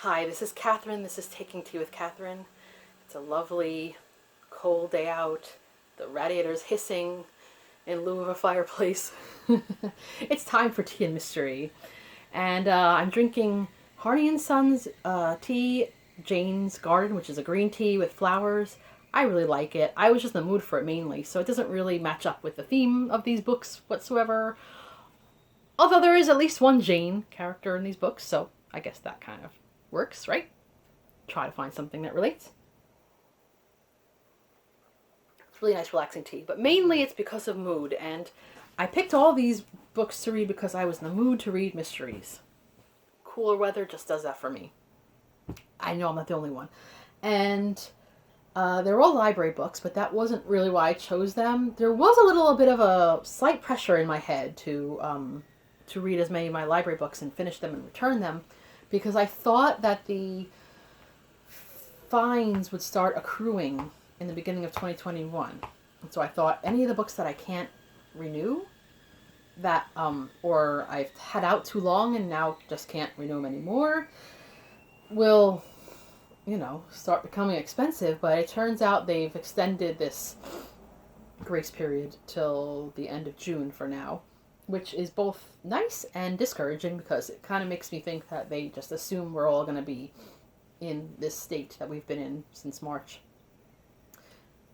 Hi, this is Catherine. This is Taking Tea with Catherine. It's a lovely, cold day out. The radiator's hissing in lieu of a fireplace. It's time for tea and mystery. And I'm drinking Harney and Sons tea, Jane's Garden, which is a green tea with flowers. I really like it. I was just in the mood for it mainly, so it doesn't really match up with the theme of these books whatsoever. Although there is at least one Jane character in these books, so I guess that kind of works, right? Try to find something that relates. It's really nice, relaxing tea. But mainly it's because of mood. And I picked all these books to read because I was in the mood to read mysteries. Cooler weather just does that for me. I know I'm not the only one. And they're all library books, but that wasn't really why I chose them. There was a little bit of a slight pressure in my head to read as many of my library books and finish them and return them, because I thought that the fines would start accruing in the beginning of 2021. And so I thought any of the books that I can't renew, that or I've had out too long and now just can't renew them anymore, will, start becoming expensive. But it turns out they've extended this grace period till the end of June for now, which is both nice and discouraging, because it kind of makes me think that they just assume we're all going to be in this state that we've been in since March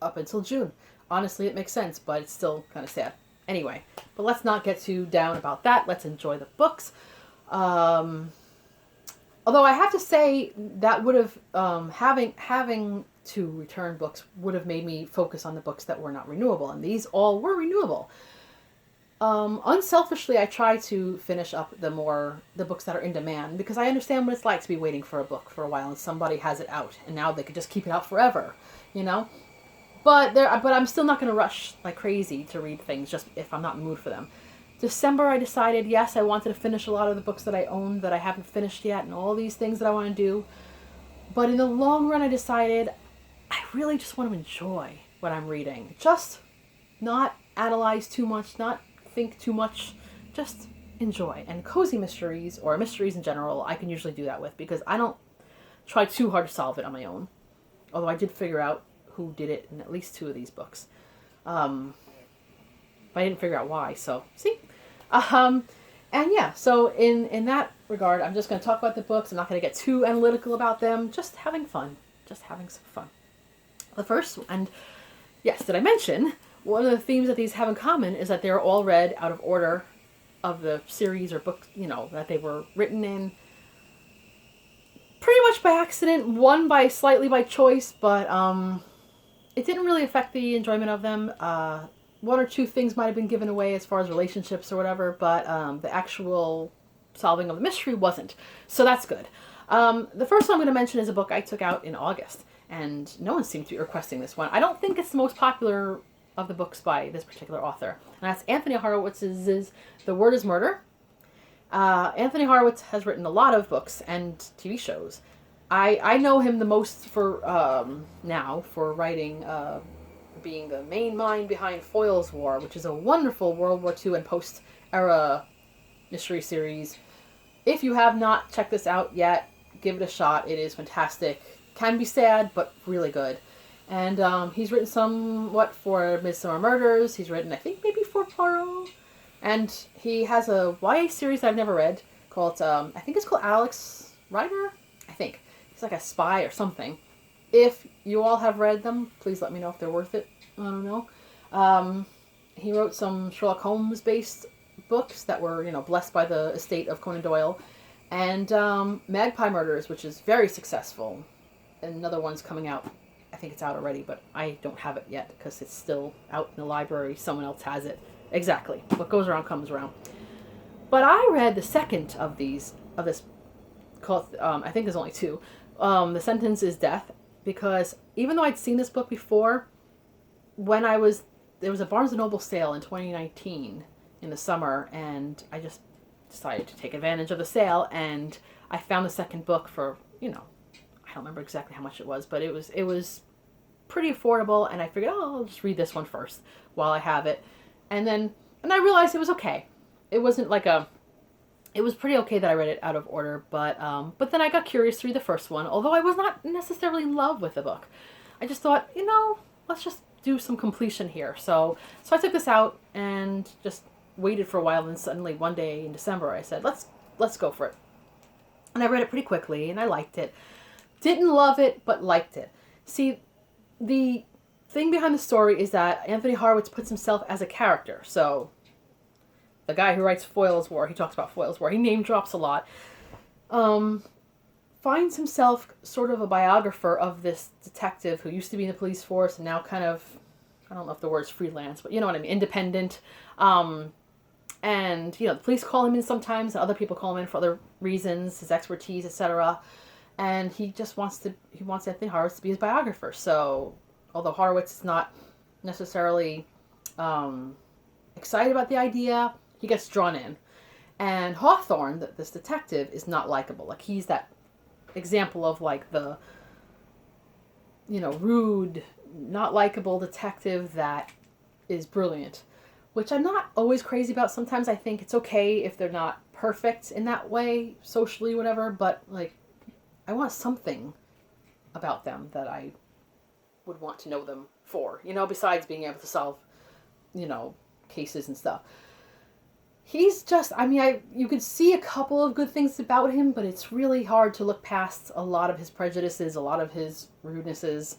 up until June. Honestly, it makes sense, but it's still kind of sad. Anyway, but let's not get too down about that. Let's enjoy the books. Although I have to say that would have having to return books would have made me focus on the books that were not renewable, and these all were renewable. Unselfishly, I try to finish up the books that are in demand, because I understand what it's like to be waiting for a book for a while and somebody has it out and now they could just keep it out forever, But I'm still not going to rush like crazy to read things just if I'm not in the mood for them. December, I decided, yes, I wanted to finish a lot of the books that I own that I haven't finished yet, and all these things that I want to do. But in the long run, I decided I really just want to enjoy what I'm reading. Just not analyze too much, not think too much, just enjoy. And cozy mysteries, or mysteries in general, I can usually do that with, because I don't try too hard to solve it on my own. Although I did figure out who did it in at least 2 of these books. But I didn't figure out why, so see? And yeah, so in that regard, I'm just going to talk about the books. I'm not going to get too analytical about them. Just having fun. Just having some fun. The first, and yes, did I mention, one of the themes that these have in common is that they're all read out of order of the series or book, that they were written in. Pretty much by accident, one slightly by choice, but it didn't really affect the enjoyment of them. 1 or 2 things might have been given away as far as relationships or whatever, but the actual solving of the mystery wasn't. So that's good. The first one I'm going to mention is a book I took out in August, and no one seemed to be requesting this one. I don't think it's the most popular of the books by this particular author, and that's Anthony Horowitz's The Word is Murder. Anthony Horowitz has written a lot of books and TV shows. I know him the most for now for writing, being the main mind behind Foyle's War, which is a wonderful World War II and post-era mystery series. If you have not checked this out yet, give it a shot. It is fantastic. Can be sad, but really good. And he's written somewhat for Midsummer Murders. He's written, I think, maybe for Poirot. And he has a YA series that I've never read called, I think it's called Alex Rider? I think. He's like a spy or something. If you all have read them, please let me know if they're worth it. I don't know. He wrote some Sherlock Holmes-based books that were, blessed by the estate of Conan Doyle. And Magpie Murders, which is very successful. And another one's coming out. I think it's out already, but I don't have it yet because it's still out in the library. Someone else has it. Exactly. What goes around comes around. But I read the second of this called, I think there's only 2. The Sentence is Death, because even though I'd seen this book before, there was a Barnes & Noble sale in 2019 in the summer, and I just decided to take advantage of the sale, and I found the second book for, I don't remember exactly how much it was, but it was pretty affordable, and I figured, I'll just read this one first while I have it. And I realized it was okay. It wasn't like a It was pretty okay that I read it out of order, but then I got curious to read the first one, although I was not necessarily in love with the book. I just thought, let's just do some completion here. So I took this out and just waited for a while, and suddenly one day in December I said, let's go for it. And I read it pretty quickly, and I liked it. Didn't love it, but liked it. See, the thing behind the story is that Anthony Horowitz puts himself as a character. So the guy who writes Foyle's War, he talks about Foyle's War, he name drops a lot, finds himself sort of a biographer of this detective who used to be in the police force and now kind of, I don't know if the word's freelance, but you know what I mean, independent. And, the police call him in sometimes, and other people call him in for other reasons, his expertise, etc. And he just wants Anthony Horowitz to be his biographer. So, although Horowitz is not necessarily excited about the idea, he gets drawn in. And Hawthorne, this detective, is not likable. Like, he's that example of, like, the, rude, not likable detective that is brilliant. Which I'm not always crazy about. Sometimes I think it's okay if they're not perfect in that way, socially, whatever, but, like, I want something about them that I would want to know them for, besides being able to solve, cases and stuff. He's just, you could see a couple of good things about him, but it's really hard to look past a lot of his prejudices, a lot of his rudenesses.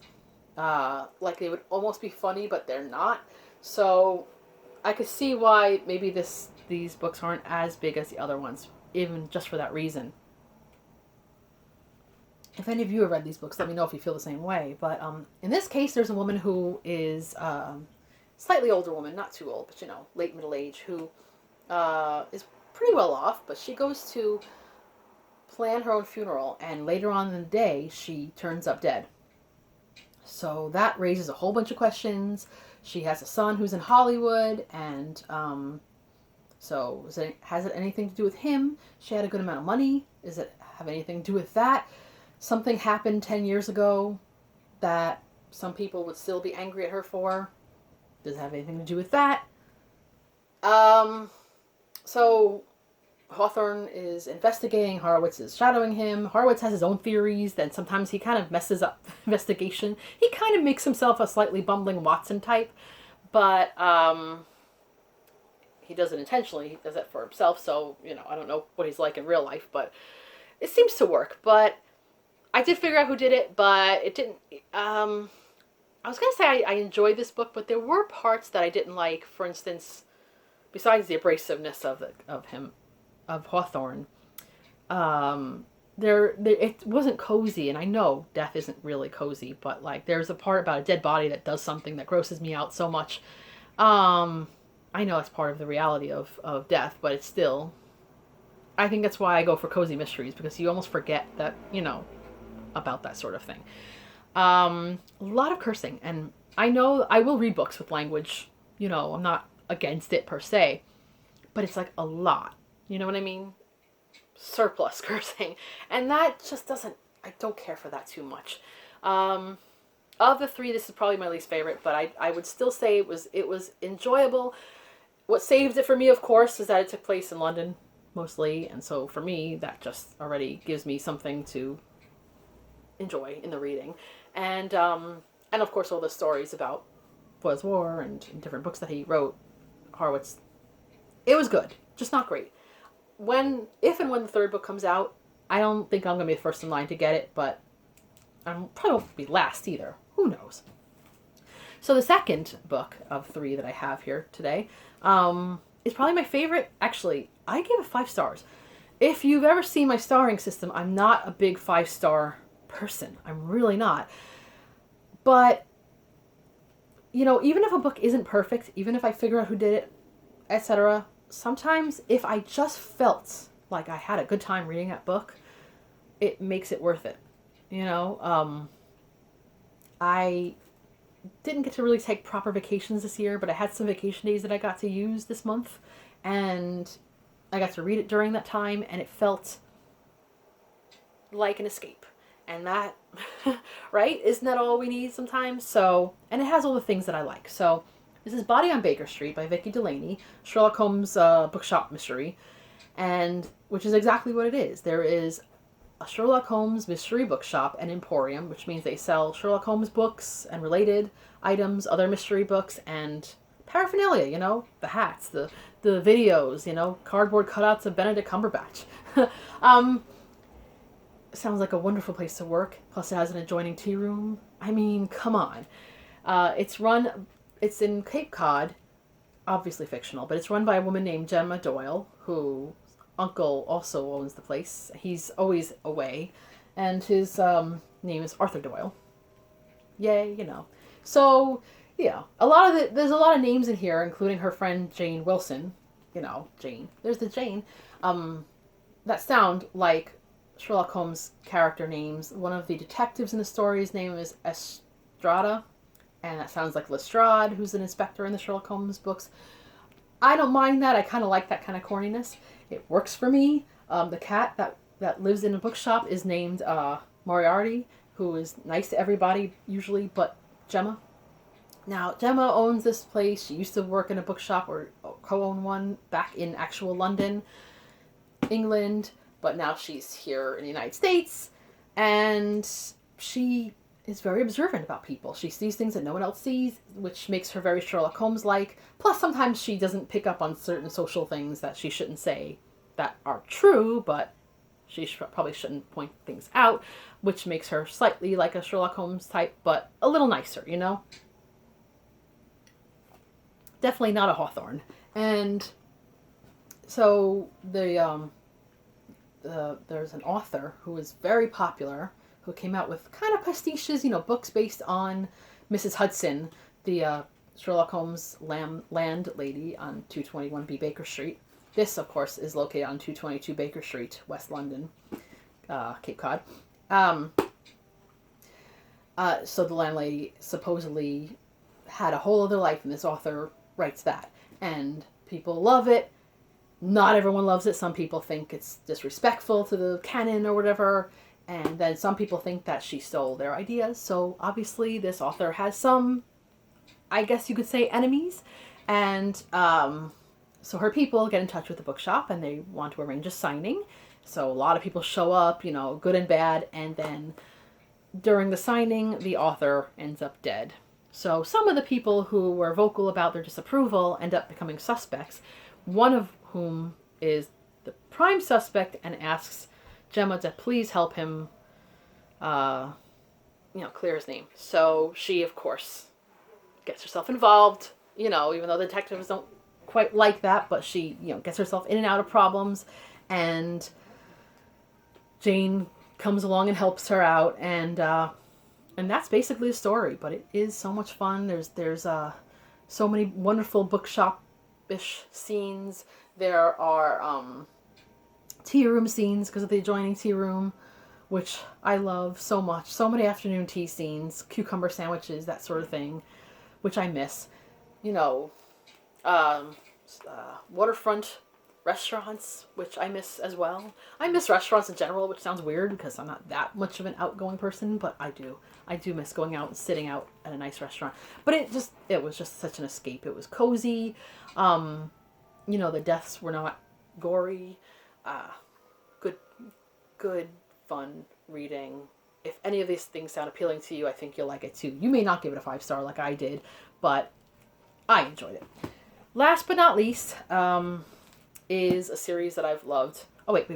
Like, they would almost be funny, but they're not. So I could see why maybe these books aren't as big as the other ones, even just for that reason. If any of you have read these books, let me know if you feel the same way. But in this case, there's a woman who is slightly older woman, not too old, but late middle age, who is pretty well off, but she goes to plan her own funeral, and later on in the day, she turns up dead. So that raises a whole bunch of questions. She has a son who's in Hollywood, and so has it anything to do with him? She had a good amount of money. Does it have anything to do with that? Something happened 10 years ago that some people would still be angry at her for. Does it have anything to do with that? So Hawthorne is investigating. Horowitz is shadowing him. Horowitz has his own theories. Then sometimes he kind of messes up investigation. He kind of makes himself a slightly bumbling Watson type, but he does it intentionally. He does it for himself. So, I don't know what he's like in real life, but it seems to work. But I did figure out who did it, but it didn't. I was going to say I enjoyed this book, but there were parts that I didn't like. For instance, besides the abrasiveness of Hawthorne, it wasn't cozy, and I know death isn't really cozy, but like there's a part about a dead body that does something that grosses me out so much. I know that's part of the reality of death, but it's still, I think that's why I go for cozy mysteries, because you almost forget that, about that sort of thing. A lot of cursing, and I know I will read books with language, I'm not against it per se, but it's like a lot, you know what I mean? Surplus cursing, and that just I don't care for that too much. Of the three, this is probably my least favorite, but I would still say it was enjoyable. What saved it for me, of course, is that it took place in London mostly, and so for me that just already gives me something to enjoy in the reading, and of course all the stories about Foyle's War and different books that he wrote. Horowitz, it was good, just not great. If and when the third book comes out, I don't think I'm gonna be the first in line to get it, but I probably won't be last either. Who knows? So the second book of three that I have here today is probably my favorite. Actually, I gave it 5 stars. If you've ever seen my starring system, I'm not a big 5-star person. I'm really not. But, even if a book isn't perfect, even if I figure out who did it, etc., sometimes if I just felt like I had a good time reading that book, it makes it worth it. I didn't get to really take proper vacations this year, but I had some vacation days that I got to use this month, and I got to read it during that time, and it felt like an escape. And that, right? Isn't that all we need sometimes? So, and it has all the things that I like. So, this is Body on Baker Street by Vicki Delaney, Sherlock Holmes bookshop mystery. and which is exactly what it is. There is a Sherlock Holmes mystery bookshop and emporium, which means they sell Sherlock Holmes books and related items, other mystery books, and paraphernalia, the hats, the videos, cardboard cutouts of Benedict Cumberbatch. um, sounds like a wonderful place to work. Plus, it has an adjoining tea room. I mean, come on. It's in Cape Cod, obviously fictional, but it's run by a woman named Gemma Doyle, who uncle also owns the place. He's always away, and his name is Arthur Doyle. Yay, So, there's a lot of names in here, including her friend Jane Wilson. Jane. There's the Jane. That sound like Sherlock Holmes character names. One of the detectives in the story's name is Estrada, and that sounds like Lestrade, who's an inspector in the Sherlock Holmes books. I don't mind that. I kind of like that kind of corniness. It works for me. The cat that lives in a bookshop is named Moriarty, who is nice to everybody usually, but Gemma. Now, Gemma owns this place. She used to work in a bookshop or co-own one back in actual London, England, but now she's here in the United States, and she is very observant about people. She sees things that no one else sees, which makes her very Sherlock Holmes-like. Plus, sometimes she doesn't pick up on certain social things that she shouldn't say that are true, but she probably shouldn't point things out, which makes her slightly like a Sherlock Holmes type, but a little nicer, Definitely not a Hawthorne. And so there's an author who is very popular, who came out with kind of pastiches, books based on Mrs. Hudson, the Sherlock Holmes landlady on 221B Baker Street. This, of course, is located on 222 Baker Street, West London, Cape Cod. So the landlady supposedly had a whole other life, and this author writes that. And people love it. Not everyone loves it. Some people think it's disrespectful to the canon or whatever. And then some people think that she stole their ideas. So obviously this author has some, I guess you could say, enemies. And so her people get in touch with the bookshop and they want to arrange a signing. So a lot of people show up, good and bad. And then during the signing, the author ends up dead. So some of the people who were vocal about their disapproval end up becoming suspects. One of whom is the prime suspect and asks Gemma to please help him, clear his name. So she, of course, gets herself involved, even though the detectives don't quite like that, but she, gets herself in and out of problems, and Jane comes along and helps her out, and that's basically the story, but it is so much fun. There's so many wonderful bookshop-ish scenes. There are tea room scenes because of the adjoining tea room, which I love so much. So many afternoon tea scenes, cucumber sandwiches, that sort of thing, which I miss. Waterfront restaurants, which I miss as well. I miss restaurants in general, which sounds weird because I'm not that much of an outgoing person, but I do. I do miss going out and sitting out at a nice restaurant. But it was just such an escape. It was cozy. The deaths were not gory. Good, fun reading. If any of these things sound appealing to you, I think you'll like it too. You may not give it a 5-star like I did, but I enjoyed it. Last but not least, is a series that I've loved. Oh, wait.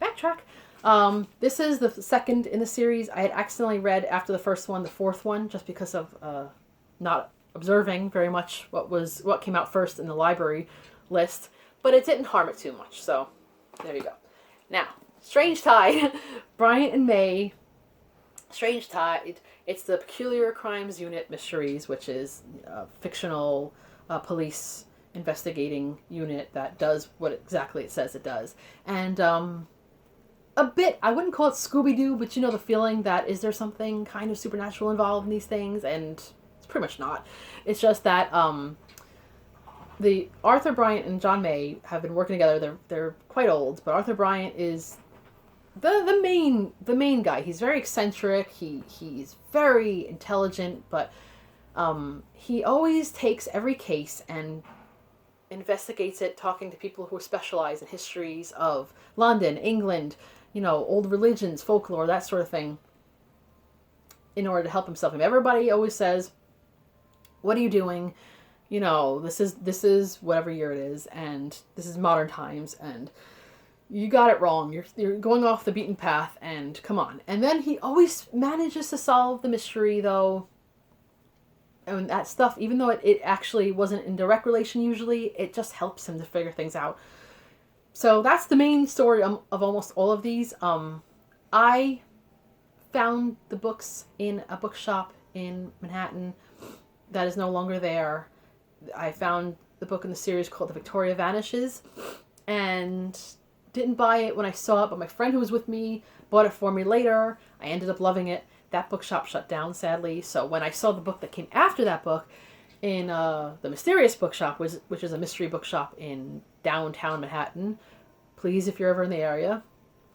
Backtrack. This is the second in the series. I had accidentally read after the first one, the fourth one, just because of not observing very much what came out first in the library list, but it didn't harm it too much, so there you go. Now, Strange Tide, Bryant and May, Strange Tide, it's the Peculiar Crimes Unit Mysteries, which is a fictional police investigating unit that does what exactly it says it does. And a bit, I wouldn't call it Scooby-Doo, but the feeling that is there something kind of supernatural involved in these things, and it's pretty much not. It's just that the Arthur Bryant and John May have been working together. They're quite old, but Arthur Bryant is the main guy. He's very eccentric. He's very intelligent, but he always takes every case and investigates it, talking to people who are specialized in histories of London, England, old religions, folklore, that sort of thing, in order to help himself. And everybody always says, "What are you doing? This is whatever year it is, and this is modern times, and you got it wrong. You're going off the beaten path, and come on." And then he always manages to solve the mystery, though. And that stuff, even though it actually wasn't in direct relation usually, it just helps him to figure things out. So that's the main story of almost all of these. I found the books in a bookshop in Manhattan that is no longer there. I found the book in the series called The Victoria Vanishes, and didn't buy it when I saw it, but my friend who was with me bought it for me later. I ended up loving it. That bookshop shut down, sadly. So when I saw the book that came after that book in the Mysterious Bookshop, which is a mystery bookshop in downtown Manhattan, please, if you're ever in the area,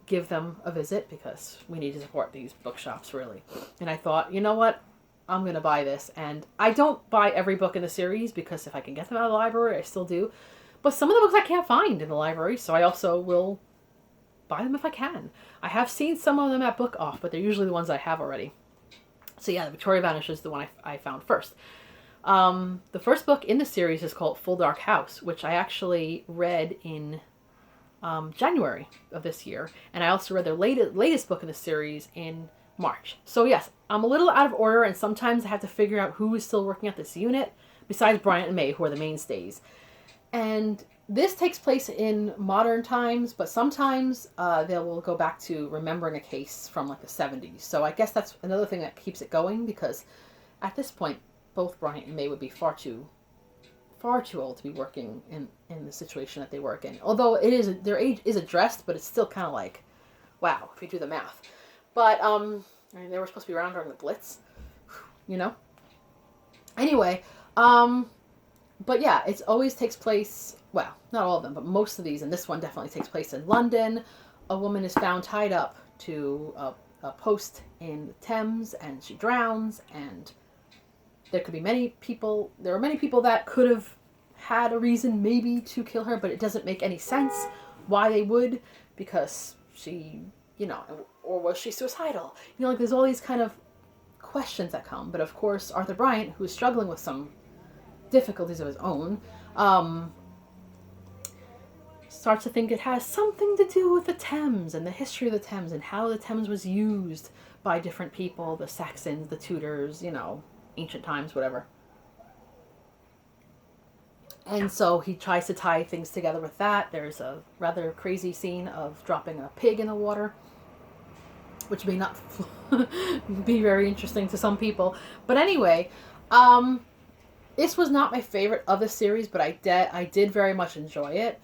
give them a visit, because we need to support these bookshops, really. And I thought, you know what? I'm going to buy this. And I don't buy every book in the series, because if I can get them out of the library, I still do. But some of the books I can't find in the library, so I also will buy them if I can. I have seen some of them at Book Off, but they're usually the ones I have already. So yeah, The Victoria Vanishes is the one I found first. The first book in the series is called Full Dark House, which I actually read in January of this year. And I also read their latest book in the series in March. So yes, I'm a little out of order, and sometimes I have to figure out who is still working at this unit, besides Bryant and May, who are the mainstays. And this takes place in modern times, but sometimes they will go back to remembering a case from like the 70s. So I guess that's another thing that keeps it going, because at this point, both Bryant and May would be far too old to be working in the situation that they work in. Although their age is addressed, but it's still kind of like, wow, if you do the math. But they were supposed to be around during the Blitz, Anyway, but yeah, it always takes place, well, not all of them, but most of these, and this one definitely takes place in London. A woman is found tied up to a post in the Thames, and she drowns, and there are many people that could have had a reason maybe to kill her, but it doesn't make any sense why they would, because she, or was she suicidal? There's all these kind of questions that come. But of course, Arthur Bryant, who is struggling with some difficulties of his own, starts to think it has something to do with the Thames and the history of the Thames and how the Thames was used by different people, the Saxons, the Tudors, ancient times, whatever. And so he tries to tie things together with that. There's a rather crazy scene of dropping a pig in the water, which may not be very interesting to some people. But anyway, this was not my favorite of the series, but I did very much enjoy it.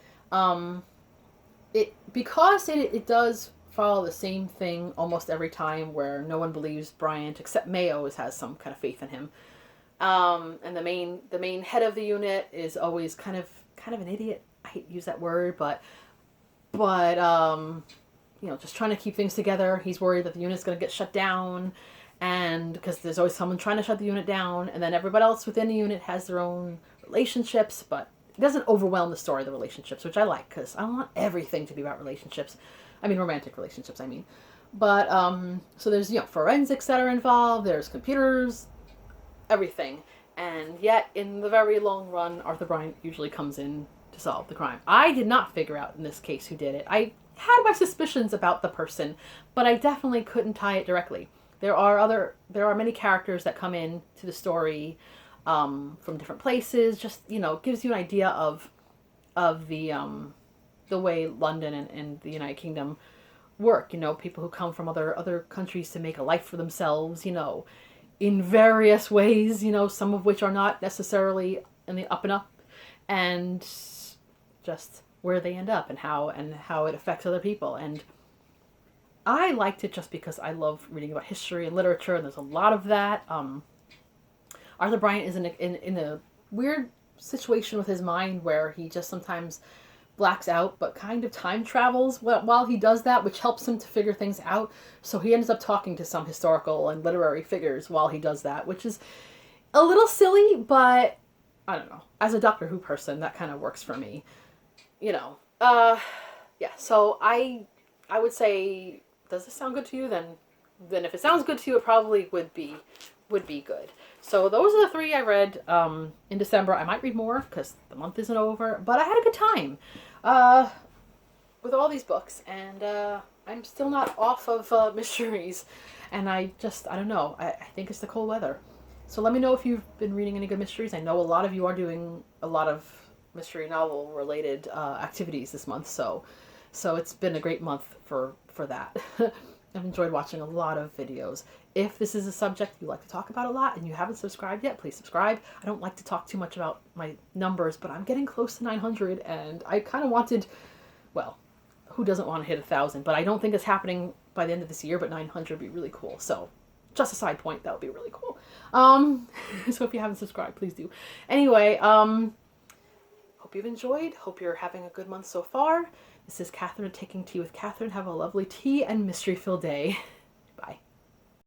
Because it does follow the same thing almost every time, where no one believes Bryant, except May always has some kind of faith in him. And the main head of the unit is always kind of an idiot. I hate to use that word, but just trying to keep things together. He's worried that the unit's going to get shut down, and because there's always someone trying to shut the unit down, and then everybody else within the unit has their own relationships, but it doesn't overwhelm the story of the relationships, which I like, because I don't want everything to be about relationships. I mean, romantic relationships, I mean. But, so there's, forensics that are involved, there's computers, everything. And yet, in the very long run, Arthur Bryant usually comes in to solve the crime. I did not figure out in this case who did it. I had my suspicions about the person, but I definitely couldn't tie it directly. There are many characters that come in to the story from different places. Just, gives you an idea of the way London and the United Kingdom work. People who come from other countries to make a life for themselves, in various ways, some of which are not necessarily in the up and up, and just where they end up and how it affects other people. And I liked it just because I love reading about history and literature, and there's a lot of that. Arthur Bryant is in a weird situation with his mind where he just sometimes blacks out, but kind of time travels while he does that, which helps him to figure things out. So he ends up talking to some historical and literary figures while he does that, which is a little silly, but I don't know. As a Doctor Who person, that kind of works for me. You know. Yeah. So I would say, does this sound good to you? Then if it sounds good to you, it probably would be good. So those are the three I read in December. I might read more because the month isn't over, but I had a good time with all these books, and I'm still not off of mysteries, and I don't know. I think it's the cold weather. So let me know if you've been reading any good mysteries. I know a lot of you are doing a lot of mystery novel related activities this month, so it's been a great month for that. I've enjoyed watching a lot of videos. If this is a subject you like to talk about a lot and you haven't subscribed yet, please subscribe. I don't like to talk too much about my numbers, but I'm getting close to 900, and I kind of wanted, well, who doesn't want to hit 1,000? But I don't think it's happening by the end of this year, but 900 would be really cool. So just a side point, that would be really cool. So if you haven't subscribed, please do. Anyway, hope you've enjoyed. Hope you're having a good month so far. This is Catherine, Taking Tea with Catherine. Have a lovely tea and mystery-filled day.